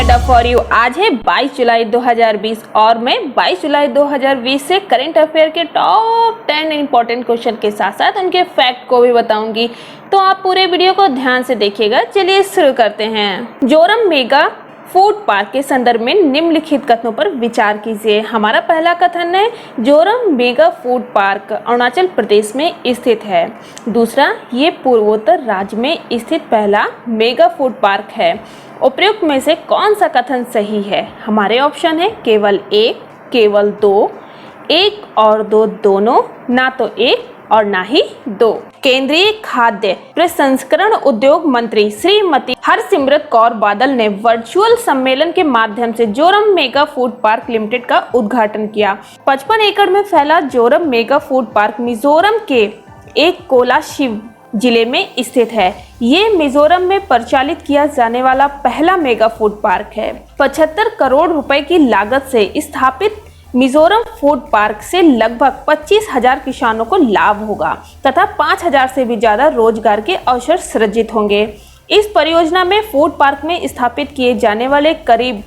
Mega for you. आज है 22 जुलाई 2020 और मैं 22 जुलाई 2020 से करंट अफेयर के टॉप 10 इंपॉर्टेंट क्वेश्चन के साथ साथ उनके फैक्ट को भी बताऊंगी, तो आप पूरे वीडियो को ध्यान से देखिएगा। चलिए शुरू करते हैं। जोरम मेगा फूड पार्क के संदर्भ में निम्नलिखित कथनों पर विचार कीजिए। हमारा पहला कथन है, Zoram mega food park Arunachal Pradesh में स्थित है। दूसरा, ये पूर्वोत्तर राज्य में स्थित पहला मेगा फूड पार्क है। उपयुक्त में से कौन सा कथन सही है? हमारे ऑप्शन है केवल एक, केवल दो, एक और दो दोनों, ना तो एक और ना ही दो। केंद्रीय खाद्य प्रसंस्करण उद्योग मंत्री श्रीमती हरसिमरत कौर बादल ने वर्चुअल सम्मेलन के माध्यम से Zoram mega food park limited का उद्घाटन किया। 55 एकड़ में फैला Zoram mega food park Mizoram के एक कोलाशिब जिले में स्थित है। ये मिजोरम में परिचालित किया जाने वाला पहला मेगा फूड पार्क है। 75 करोड़ रुपए की लागत से स्थापित मिजोरम फूड पार्क से लगभग 25,000 किसानों को लाभ होगा तथा 5,000 से भी ज्यादा रोजगार के अवसर सृजित होंगे। इस परियोजना में फूड पार्क में स्थापित किए जाने वाले करीब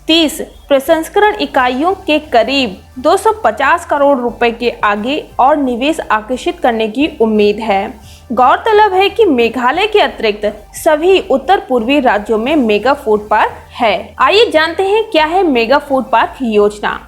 30 प्रसंस्करण इकाइयों के करीब 250 करोड़ रुपए के आगे और निवेश आकर्षित करने की उम्मीद है। गौरतलब है कि मेघालय के अतिरिक्त सभी उत्तर पूर्वी राज्यों में मेगा फूड पार्क है। आइए जानते हैं क्या है मेगा फूड पार्क योजना।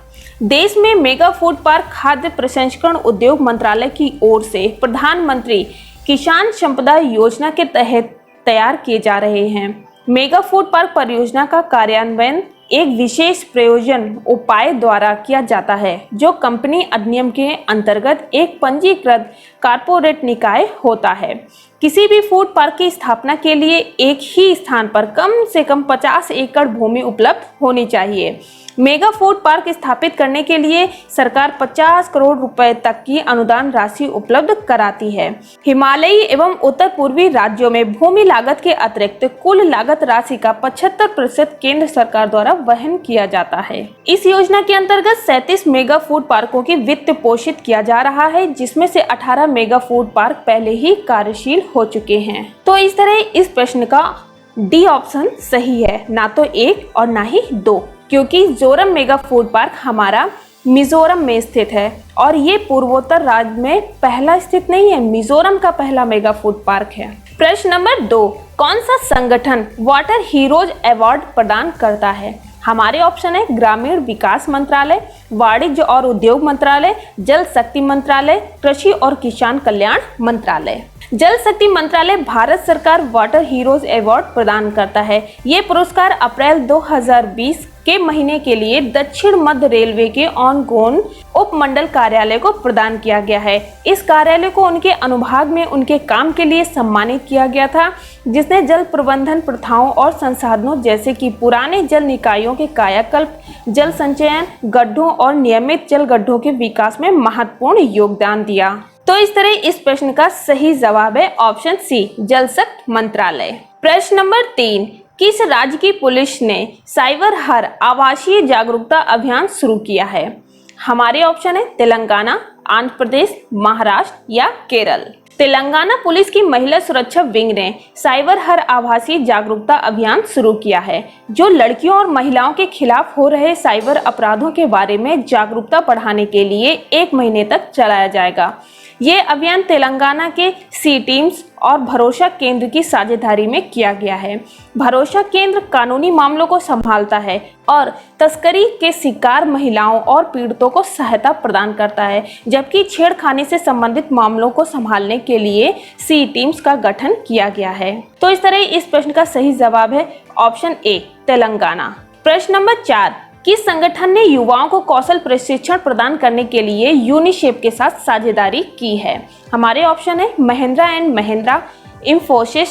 देश में मेगा फूड पार्क खाद्य प्रसंस्करण उद्योग मंत्रालय की ओर से प्रधानमंत्री किसान संपदा योजना के तहत तैयार किए जा रहे हैं। मेगा फूड पार्क परियोजना का कार्यान्वयन एक विशेष प्रयोजन उपाय द्वारा किया जाता है, जो कंपनी अधिनियम के अंतर्गत एक पंजीकृत कारपोरेट निकाय होता है। किसी भी फूड पार्क की स्थापना के लिए एक ही स्थान पर कम से कम 50 एकड़ भूमि उपलब्ध होनी चाहिए। मेगा फूड पार्क स्थापित करने के लिए सरकार 50 करोड़ रुपए तक की अनुदान राशि उपलब्ध कराती है। हिमालयी एवं उत्तर पूर्वी राज्यों में भूमि लागत के अतिरिक्त कुल लागत राशि का 75% केंद्र सरकार द्वारा वहन किया जाता है। इस योजना के अंतर्गत 37 मेगा फूड पार्कों की वित्त पोषित किया जा रहा है, जिसमें से 18 मेगा फूड पार्क पहले ही कार्यशील हो चुके हैं। तो इस तरह इस प्रश्न का डी ऑप्शन सही है, ना तो एक और ना ही दो, क्योंकि जोरम मेगा फूड पार्क हमारा मिजोरम में स्थित है और ये पूर्वोत्तर राज्य में पहला स्थित नहीं है, मिजोरम का पहला मेगा फूड पार्क है। प्रश्न नंबर 2, कौन सा संगठन वाटर हीरोज अवार्ड प्रदान करता है? हमारे ऑप्शन है ग्रामीण विकास मंत्रालय, वाणिज्य और उद्योग मंत्रालय, जल शक्ति मंत्रालय, कृषि और किसान कल्याण मंत्रालय। जल शक्ति मंत्रालय भारत सरकार वाटर हीरोज अवार्ड प्रदान करता है। ये पुरस्कार अप्रैल 2020 के महीने के लिए दक्षिण मध्य रेलवे के ऑनगोन उपमंडल कार्यालय को प्रदान किया गया है। इस कार्यालय को उनके अनुभाग में उनके काम के लिए सम्मानित किया गया था, जिसने जल प्रबंधन प्रथाओं और संसाधनों जैसे कि पुराने जल निकायों के कायाकल्प, जल संचयन, गड्ढों और नियमित जल गड्ढों के विकास में महत्वपूर्ण योगदान दिया। तो इस तरह इस प्रश्न का सही जवाब है ऑप्शन सी, जल शक्ति मंत्रालय। प्रश्न नंबर 3, किस राज्य की पुलिस ने साइबर हर आवासीय जागरूकता अभियान शुरू किया है? हमारे ऑप्शन है तेलंगाना, आंध्र प्रदेश, महाराष्ट्र या केरल। तेलंगाना पुलिस की महिला सुरक्षा विंग ने साइबर हर आभासी जागरूकता अभियान शुरू किया है, जो लड़कियों और महिलाओं के खिलाफ हो रहे साइबर अपराधों के बारे में जागरूकता बढ़ाने के लिए 1 महीने तक चलाया जाएगा। ये अभियान तेलंगाना के सी टीम्स और भरोसा केंद्र की साझेदारी में किया गया है। भरोसा केंद्र कानूनी मामलों को संभालता है और तस्करी के शिकार महिलाओं और पीड़ितों को सहायता प्रदान करता है, जबकि छेड़खानी से संबंधित मामलों को संभालने के लिए सी टीम्स का गठन किया गया है। तो इस तरह इस प्रश्न का सही जवाब है ऑप्शन ए, तेलंगाना। प्रश्न नंबर 4, किस संगठन ने युवाओं को कौशल प्रशिक्षण प्रदान करने के लिए यूनिसेफ के साथ साझेदारी की है? हमारे ऑप्शन है महिंद्रा एंड महिंद्रा, इंफोसिस,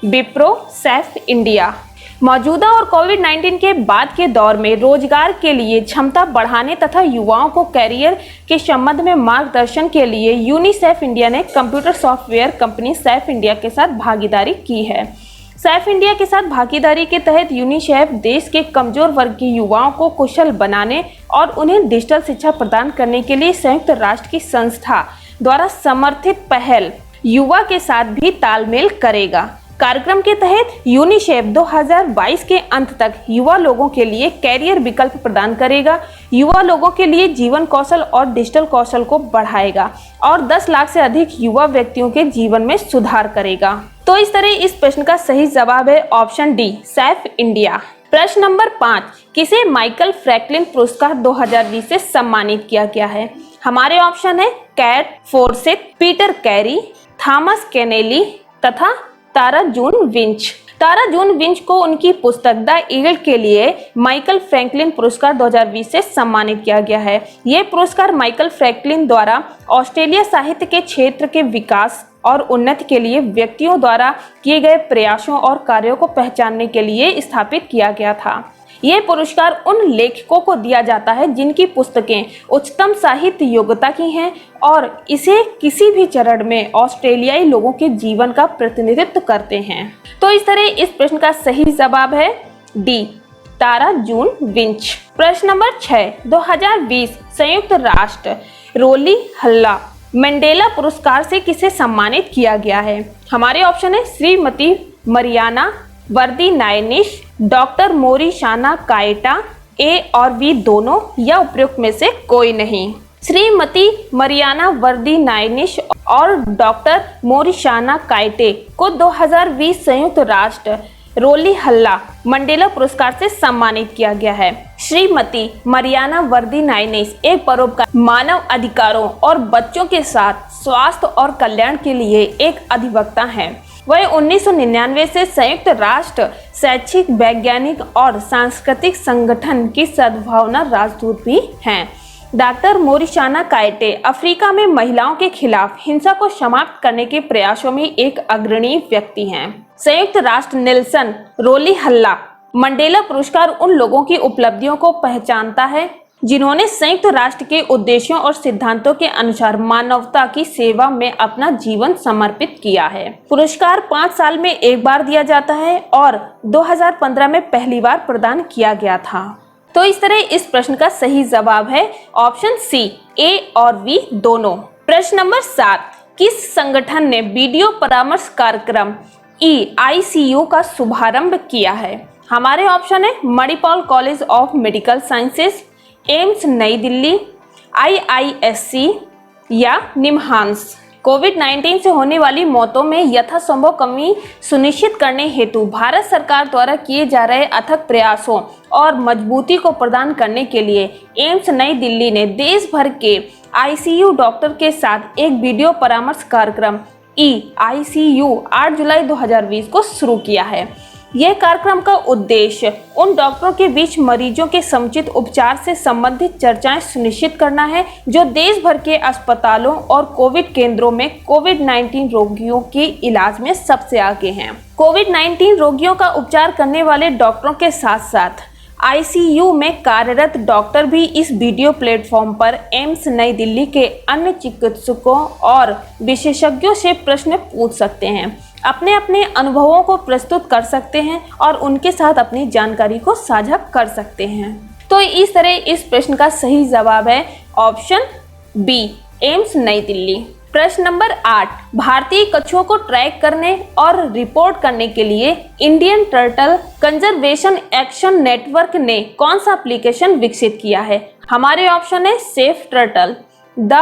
विप्रो, सैफ इंडिया। मौजूदा और कोविड-19 के बाद के दौर में रोजगार के लिए क्षमता बढ़ाने तथा युवाओं को कैरियर के संबंध में मार्गदर्शन के लिए यूनिसेफ इंडिया ने computer software company Saif India के साथ भागीदारी की है। सैफ इंडिया के साथ भागीदारी के तहत यूनिसेफ देश के कमजोर वर्ग के युवाओं को कुशल बनाने और उन्हें डिजिटल शिक्षा प्रदान करने के लिए संयुक्त राष्ट्र की संस्था द्वारा समर्थित पहल युवा के साथ भी तालमेल करेगा। कार्यक्रम के तहत यूनिसेफ 2022 के अंत तक युवा लोगों के लिए कैरियर विकल्प प्रदान करेगा, युवा लोगों के लिए जीवन कौशल और डिजिटल कौशल को बढ़ाएगा और 10 लाख से अधिक युवा व्यक्तियों के जीवन में सुधार करेगा। तो इस तरह इस प्रश्न का सही जवाब है ऑप्शन डी, सेफ इंडिया। प्रश्न नंबर 5, किसे माइकल फ्रैंकलिन पुरस्कार 2020 से सम्मानित किया गया है? हमारे ऑप्शन है Kate Forsyth, Peter Carey, Thomas Keneally तथा तारा जून विंच। तारा जून विंच को उनकी पुस्तक द ईगल के लिए माइकल फ्रैंकलिन पुरस्कार 2020 से सम्मानित किया गया है। ये पुरस्कार माइकल फ्रैंकलिन द्वारा ऑस्ट्रेलिया साहित्य के क्षेत्र के विकास और उन्नति के लिए व्यक्तियों द्वारा किए गए प्रयासों और कार्यों को पहचानने के लिए स्थापित किया गया था। ये पुरस्कार उन लेखकों को दिया जाता है जिनकी पुस्तकें उच्चतम साहित्य योग्यता की हैं और इसे किसी भी चरण में ऑस्ट्रेलियाई लोगों के जीवन का प्रतिनिधित्व करते हैं। तो इस तरह इस प्रश्न का सही जवाब है डी, तारा जून विंच। प्रश्न नंबर 6, 2020 संयुक्त राष्ट्र रोली हल्ला मंडेला पुरस्कार से किसे सम्मानित किया गया है? हमारे ऑप्शन है श्रीमती मरियाना वर्दी-नायनिश, डॉक्टर मोरिशाना कायटा, ए और बी दोनों या उपयुक्त में से कोई नहीं। श्रीमती मरियाना वर्दी-नायनिश और डॉक्टर मोरिशाना कायटे को 2020 संयुक्त राष्ट्र रोली हल्ला मंडेला पुरस्कार से सम्मानित किया गया है। श्रीमती मरियाना वर्दी-नायनिश एक परोपकारी, मानव अधिकारों और बच्चों के साथ स्वास्थ्य और कल्याण के लिए एक अधिवक्ता हैं। वह 1999 से संयुक्त राष्ट्र शैक्षिक, वैज्ञानिक और सांस्कृतिक संगठन की सद्भावना राजदूत भी हैं। डॉक्टर मोरिशाना कायटे अफ्रीका में महिलाओं के खिलाफ हिंसा को समाप्त करने के प्रयासों में एक अग्रणी व्यक्ति हैं। संयुक्त राष्ट्र नेल्सन रोली हल्ला मंडेला पुरस्कार उन लोगों की उपलब्धियों को पहचानता है जिन्होंने संयुक्त राष्ट्र के उद्देश्यों और सिद्धांतों के अनुसार मानवता की सेवा में अपना जीवन समर्पित किया है। पुरस्कार 5 साल में एक बार दिया जाता है और 2015 में पहली बार प्रदान किया गया था। तो इस तरह इस प्रश्न का सही जवाब है ऑप्शन सी, ए और बी दोनों। प्रश्न नंबर 7, किस संगठन ने वीडियो परामर्श कार्यक्रम EICU का शुभारंभ किया है? हमारे ऑप्शन है Manipal college of medical sciences, AIIMS नई दिल्ली, IISC या निमहांस। कोविड-19 से होने वाली मौतों में यथासंभव कमी सुनिश्चित करने हेतु भारत सरकार द्वारा किए जा रहे अथक प्रयासों और मजबूती को प्रदान करने के लिए एम्स नई दिल्ली ने देश भर के ICU डॉक्टर के साथ एक वीडियो परामर्श कार्यक्रम EICU 8 जुलाई 2020 को शुरू किया है। यह कार्यक्रम का उद्देश्य उन डॉक्टरों के बीच मरीजों के समुचित उपचार से संबंधित चर्चाएं सुनिश्चित करना है जो देश भर के अस्पतालों और कोविड केंद्रों में कोविड-19 रोगियों के इलाज में सबसे आगे हैं। कोविड-19 रोगियों का उपचार करने वाले डॉक्टरों के साथ साथ ICU में कार्यरत डॉक्टर भी इस वीडियो प्लेटफॉर्म पर एम्स नई दिल्ली के अन्य चिकित्सकों और विशेषज्ञों से प्रश्न पूछ सकते हैं, अपने अपने अनुभवों को प्रस्तुत कर सकते हैं और उनके साथ अपनी जानकारी को साझा कर सकते हैं। तो इस तरह इस प्रश्न का सही जवाब है ऑप्शन बी, एम्स नई दिल्ली। प्रश्न नंबर 8, भारतीय कछुओं को ट्रैक करने और रिपोर्ट करने के लिए Indian Turtle Conservation Action Network ने कौन सा एप्लीकेशन विकसित किया है? हमारे ऑप्शन है Safe Turtle, The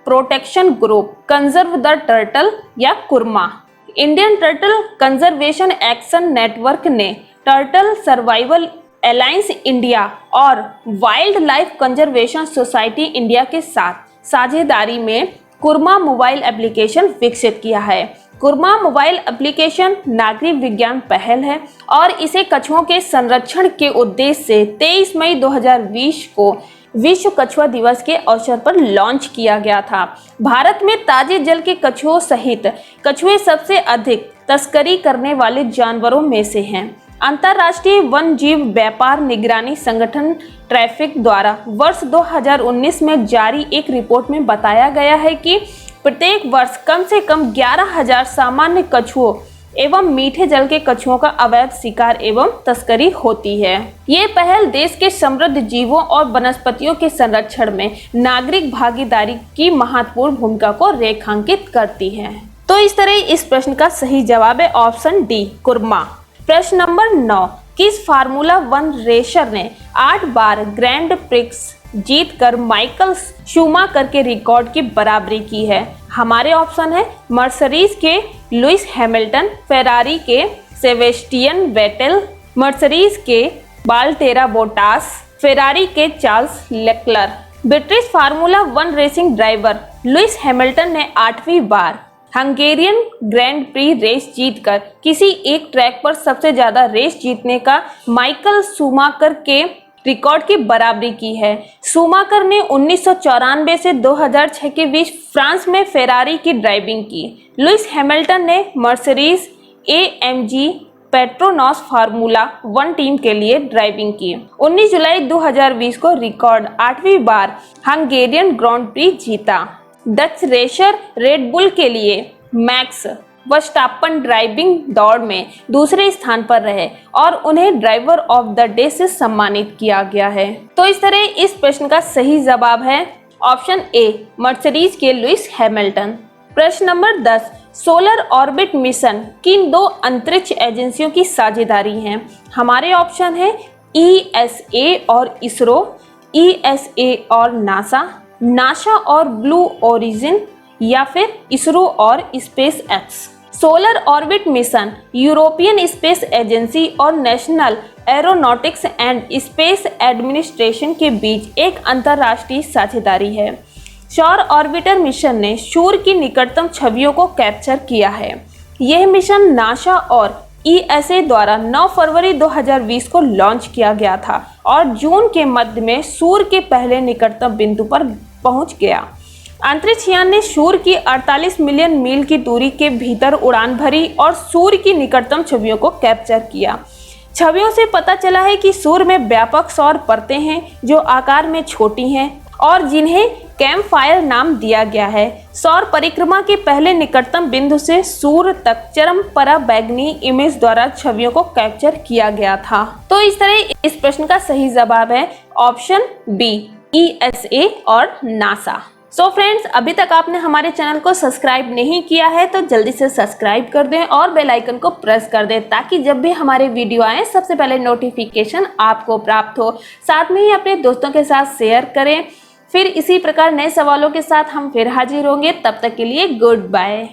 Protection Group, Conserve The Turtle या Kurma. Indian Turtle Conservation Action Network ने टर्टल सर्वाइवल अलायंस इंडिया और Wildlife Conservation Society India के साथ साझेदारी में कुरमा मोबाइल एप्लीकेशन विकसित किया है। कुरमा मोबाइल एप्लीकेशन नागरिक विज्ञान पहल है और इसे कछुओं के संरक्षण के उद्देश्य से 23 मई 2020 को विश्व कछुआ दिवस के अवसर पर लॉन्च किया गया था। भारत में ताजे जल के कछुओं सहित कछुए सबसे अधिक तस्करी करने वाले जानवरों में से हैं। अंतर्राष्ट्रीय वन जीव व्यापार निगरानी संगठन ट्रैफिक द्वारा वर्ष 2019 में जारी एक रिपोर्ट में बताया गया है कि प्रत्येक वर्ष कम से कम 11,000 सामान्य कछुओं एवं मीठे जल के कछुओं का अवैध शिकार एवं तस्करी होती है। ये पहल देश के समृद्ध जीवों और वनस्पतियों के संरक्षण में नागरिक भागीदारी की महत्वपूर्ण भूमिका को रेखांकित करती है। तो इस तरह इस प्रश्न का सही जवाब है ऑप्शन डी, कुरमा। प्रश्न नंबर 9, किस फार्मूला 1 रेसर ने 8 बार ग्रैंड प्रिक्स जीतकर माइकल शूमाकर के रिकॉर्ड की बराबरी की है? हमारे ऑप्शन है मर्सिडीज के लुइस हैमिल्टन, फेरारी के सेबेस्टियन वेटेल, मर्सिडीज के वाल्टेरा बोटास, फेरारी के Charles Leclerc. British formula 1 racing driver Lewis Hamilton ने 8वीं बार हंगेरियन ग्रैंड प्री रेस जीतकर किसी एक ट्रैक पर सबसे ज्यादा रेस जीतने का माइकल शूमाकर के रिकॉर्ड की बराबरी की है। शूमाकर ने 1994 से 2006 के बीच फ्रांस में फेरारी की ड्राइविंग की। लुइस हैमिल्टन ने मर्सिडीज AMG पेट्रोनॉस फार्मूला 1 टीम के लिए ड्राइविंग की। 19 जुलाई 2020 को रिकॉर्ड 8वीं बार हंगेरियन ग्रांड प्री जीता। डच रेसर रेड बुल के लिए मैक्स वर्स्टाप्पन ड्राइविंग दौड़ में दूसरे स्थान पर रहे और उन्हें ड्राइवर ऑफ द डे से सम्मानित किया गया है। तो इस तरह इस प्रश्न का सही जवाब है ऑप्शन ए, मर्सिडीज के लुइस हैमिल्टन। प्रश्न नंबर 10, सोलर ऑर्बिट मिशन किन 2 अंतरिक्ष एजेंसियों की साझेदारी है? हमारे ऑप्शन है ESA और इसरो, ESA और नासा, नासा और ब्लू ओरिजिन, या फिर इसरो और SpaceX. Solar orbit mission European Space Agency और National Aeronautics and Space Administration के बीच एक अंतर्राष्ट्रीय साझेदारी है। सौर ऑर्बिटर मिशन ने सूर्य की निकटतम छवियों को कैप्चर किया है। यह मिशन नासा और ESA द्वारा 9 फरवरी 2020 को लॉन्च किया गया था और जून के मध्य में सूर्य के पहले निकटतम बिंदु पर पहुंच गया। अंतरिक्ष यान ने सूर्य की 48 मिलियन मील की दूरी के भीतर उड़ान भरी और सूर्य की निकटतम छवियों को कैप्चर किया। छवियों से पता चला है कि सूर्य में व्यापक सौर परतें हैं जो आकार में छोटी हैं और जिन्हें कैम्पफायर नाम दिया गया है। सौर परिक्रमा के पहले निकटतम बिंदु से सूर्य तक चरम पराबैंगनी इमेज द्वारा छवियों को कैप्चर किया गया था। तो इस तरह इस प्रश्न का सही जवाब है ऑप्शन बी, ESA और नासा। सो फ्रेंड्स, अभी तक आपने हमारे चैनल को सब्सक्राइब नहीं किया है तो जल्दी से सब्सक्राइब कर दें और बेल आइकन को प्रेस कर दें ताकि जब भी हमारे वीडियो आए सबसे पहले नोटिफिकेशन आपको प्राप्त हो। साथ में ही अपने दोस्तों के साथ शेयर करें। फिर इसी प्रकार नए सवालों के साथ हम फिर हाजिर होंगे। तब तक के लिए गुड बाय।